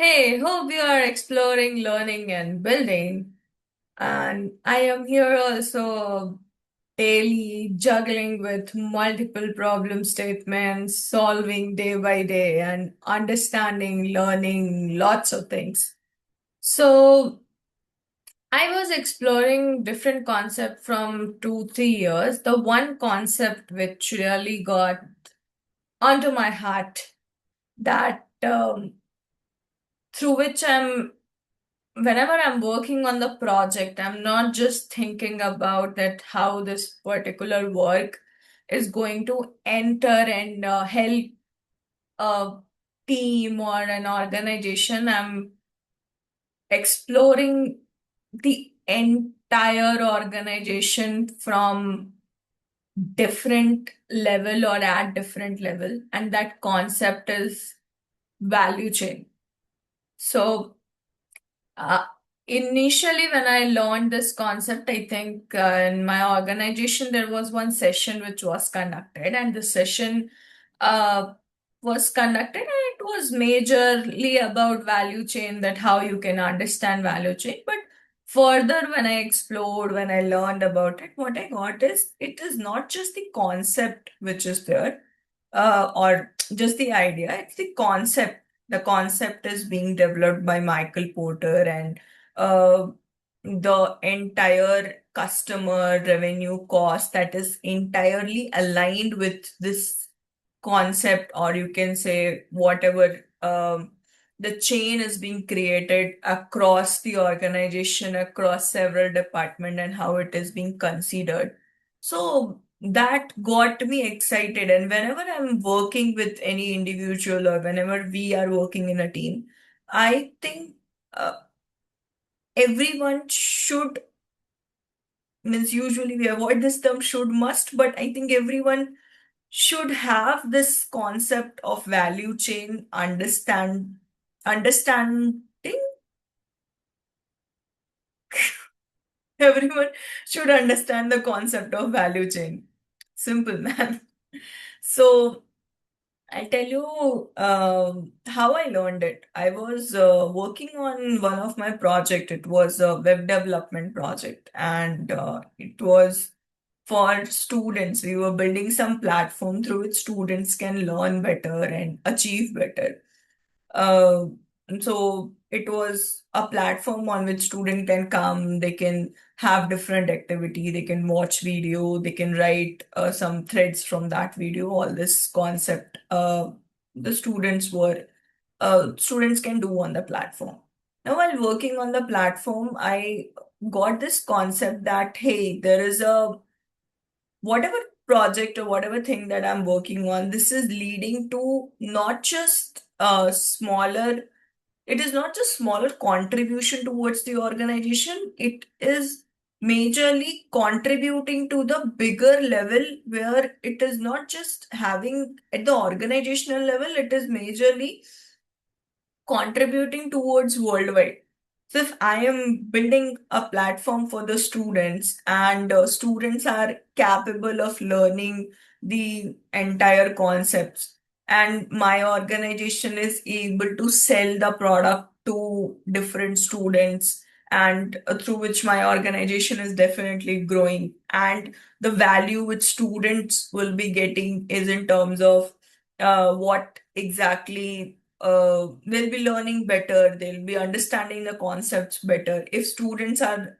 Hey, hope you are exploring learning and building. And I am here also daily juggling with multiple problem statements, solving day by day, and understanding, learning lots of things. So I was exploring different concept from 2, 3 years. The one concept which really got onto my heart that through which whenever I'm working on the project, I'm not just thinking about that how this particular work is going to enter and help a team or an organization. I'm exploring the entire organization from different level or at different level, and that concept is value chain. So Uh, initially, when I learned this concept, I think in my organization there was one session which was conducted, and the session uh, was conducted, and it was majorly about value chain, that how you can understand value chain. But further, when I explored, when I learned about it, what I got is it is not just the concept which is there, or just the idea, it's the concept. The concept is being developed by Michael Porter, and uh, the entire customer revenue cost that is entirely aligned with this concept, or you can say whatever the chain is being created across the organization, across several departments, and how it is being considered. So that got me excited. And whenever I'm working with any individual or whenever we are working in a team, I think uh, everyone should, means usually we avoid this term should must, but I think everyone should have this concept of value chain understanding. Everyone should understand the concept of value chain. Simple, man. So I'll tell you how I learned it. I was working on one of my project. It was a web development project, and it was for students. We were building some platform through which students can learn better and achieve better. Uh, and so it was a platform on which student can come, they can have different activity, they can watch video, they can write some threads from that video, all this concept the students can do on the platform. Now, while working on the platform, I got this concept that, hey, there is a whatever project or whatever thing that I'm working on, this is leading to not just a smaller, it is not just smaller contribution towards the organization, it is majorly contributing to the bigger level, where it is not just having at the organizational level, it is majorly contributing towards worldwide. So if I am building a platform for the students, and students are capable of learning the entire concepts, and my organization is able to sell the product to different students, and through which my organization is definitely growing, and the value which students will be getting is in terms of what exactly they'll be learning better, they'll be understanding the concepts better. If students are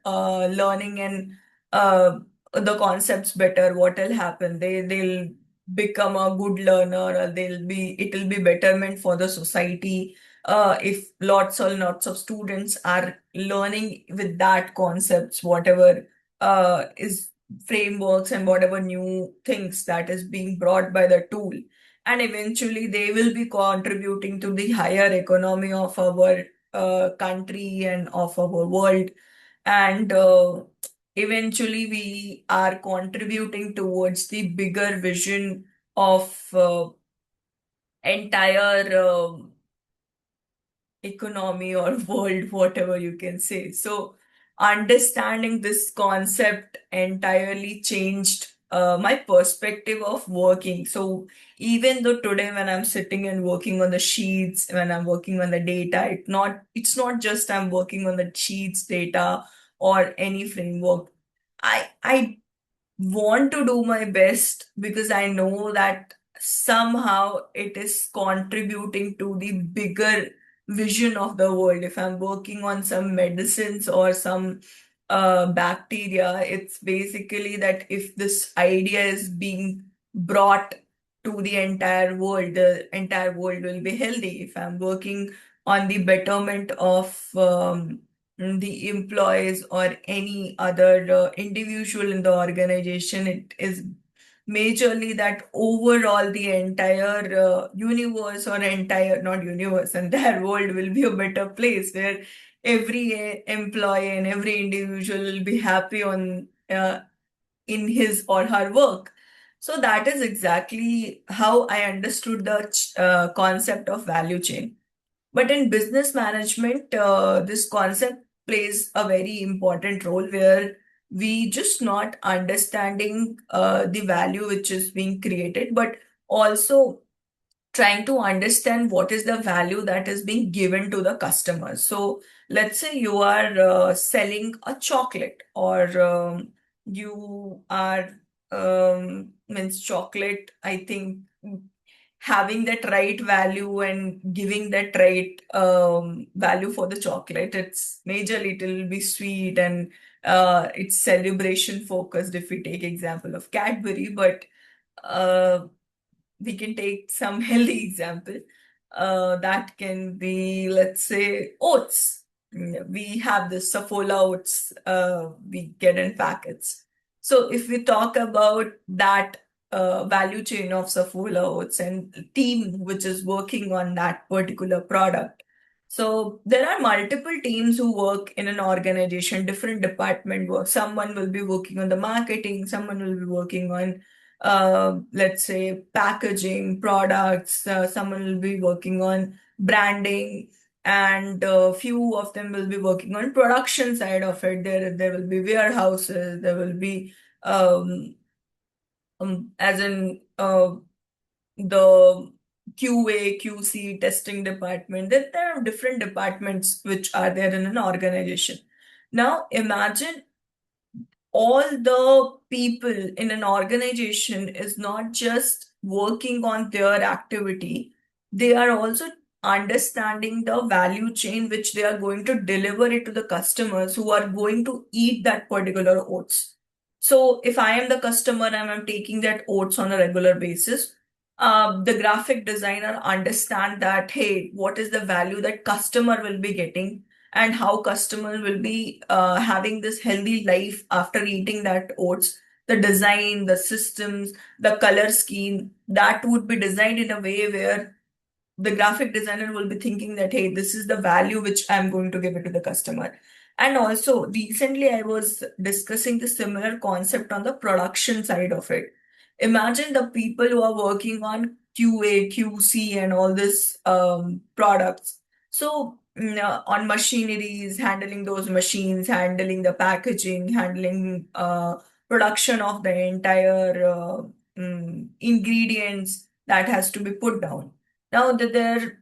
learning and uh, the concepts better, what will happen? They'll become a good learner, or it'll be betterment for the society. If lots of students are learning with that concepts, whatever is frameworks and whatever new things that is being brought by the tool, and eventually they will be contributing to the higher economy of our country and of our world, and eventually we are contributing towards the bigger vision of entire economy or world, whatever you can say. So understanding this concept entirely changed my perspective of working. So even though today when I'm sitting and working on the sheets, when I'm working on the data, it's not just I'm working on the sheets data or any framework. I want to do my best because I know that somehow it is contributing to the bigger vision of the world. If I'm working on some medicines or some bacteria, it's basically that if this idea is being brought to the entire world will be healthy. If I'm working on the betterment of the employees or any other individual in the organization, it is majorly that overall the entire universe or entire, not universe, entire world will be a better place where every employee and every individual will be happy on in his or her work. So that is exactly how I understood the concept of value chain. But in business management, this concept plays a very important role where we just not understanding the value which is being created, but also trying to understand what is the value that is being given to the customer. So let's say you are selling a chocolate or you are means chocolate, I think having that right value and giving that right value for the chocolate. It's majorly it will be sweet and it's celebration focused if we take example of Cadbury, but uh, we can take some healthy example. That can be, let's say, oats. We have the Saffola oats we get in packets. So if we talk about that value chain of Saffola oats and team which is working on that particular product. So there are multiple teams who work in an organization, different department work. Someone will be working on the marketing, someone will be working on let's say packaging products, someone will be working on branding, and few of them will be working on production side of it. There will be warehouses, there will be as in the QA, QC testing department. There are different departments which are there in an organization. Now imagine all the people in an organization is not just working on their activity, they are also understanding the value chain which they are going to deliver it to the customers who are going to eat that particular oats. So if I am the customer and I'm taking that oats on a regular basis, the graphic designer understand that, hey, what is the value that customer will be getting and how customer will be having this healthy life after eating that oats. The design, the systems, the color scheme, that would be designed in a way where the graphic designer will be thinking that, hey, this is the value which I'm going to give it to the customer. And also, recently I was discussing the similar concept on the production side of it. Imagine the people who are working on QA, QC, and all this products. So, on machineries, handling those machines, handling the packaging, handling production of the entire ingredients that has to be put down. Now that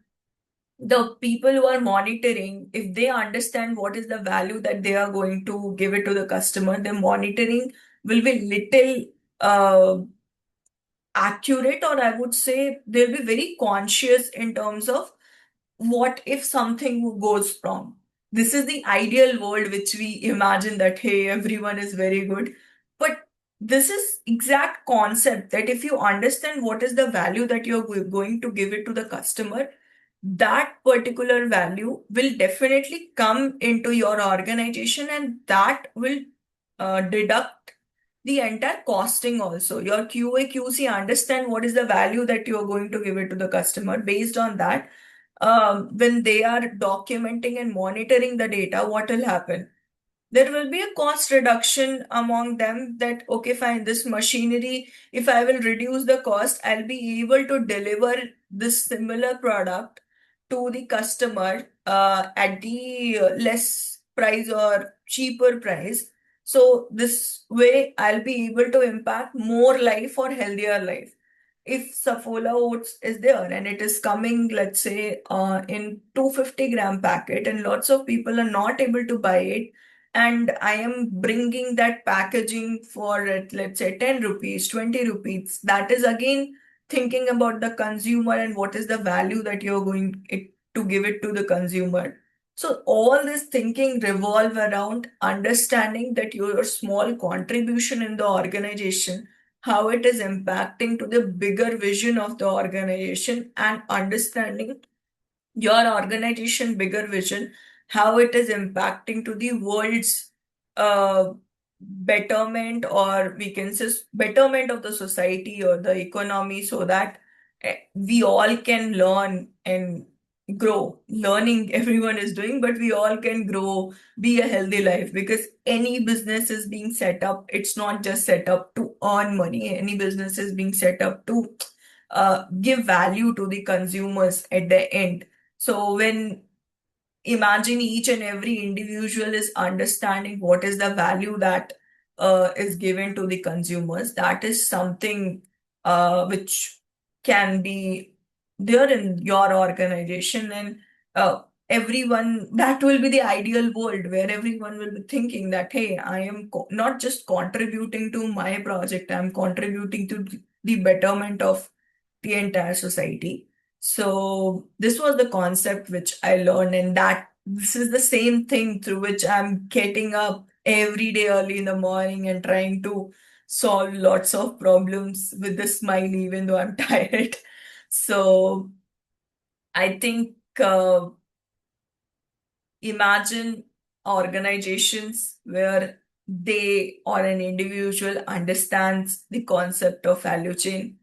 the people who are monitoring, if they understand what is the value that they are going to give it to the customer, the monitoring will be little accurate, or I would say they'll be very conscious in terms of what if something goes wrong. This is the ideal world which we imagine that, hey, everyone is very good. But this is exact concept that if you understand what is the value that you're going to give it to the customer, that particular value will definitely come into your organization and that will deduct the entire costing also. Your QA, QC understand what is the value that you are going to give it to the customer. Based on that, when they are documenting and monitoring the data, what will happen? There will be a cost reduction among them that, okay, fine, this machinery, if I will reduce the cost, I'll be able to deliver this similar product to the customer at the less price or cheaper price. So this way I'll be able to impact more life or healthier life. If Saffola oats is there and it is coming, let's say, in 250-gram packet, and lots of people are not able to buy it, and I am bringing that packaging for it, let's say 10 rupees, 20 rupees, that is again thinking about the consumer and what is the value that you're going to give it to the consumer. So all this thinking revolve around understanding that your small contribution in the organization, how it is impacting to the bigger vision of the organization, and understanding your organization bigger vision, how it is impacting to the world's uh, betterment, or we can say betterment of the society or the economy, so that we all can learn and grow. Learning everyone is doing, but we all can grow, be a healthy life, because any business is being set up, it's not just set up to earn money. Any business is being set up to give value to the consumers at the end. So when imagine each and every individual is understanding what is the value that is given to the consumers, that is something which can be there in your organization. And everyone, that will be the ideal world where everyone will be thinking that, hey, I am not just contributing to my project, I'm contributing to the betterment of the entire society. So this was the concept which I learned, and that this is the same thing through which I'm getting up every day early in the morning and trying to solve lots of problems with a smile, even though I'm tired. So I think imagine organizations where they or an individual understands the concept of value chain.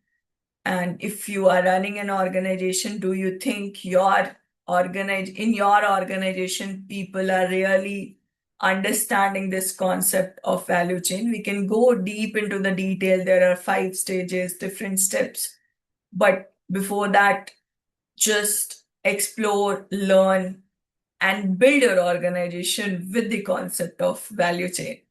And if you are running an organization, do you think in your organization, people are really understanding this concept of value chain? We can go deep into the detail. There are 5 stages, different steps. But before that, just explore, learn, and build your organization with the concept of value chain.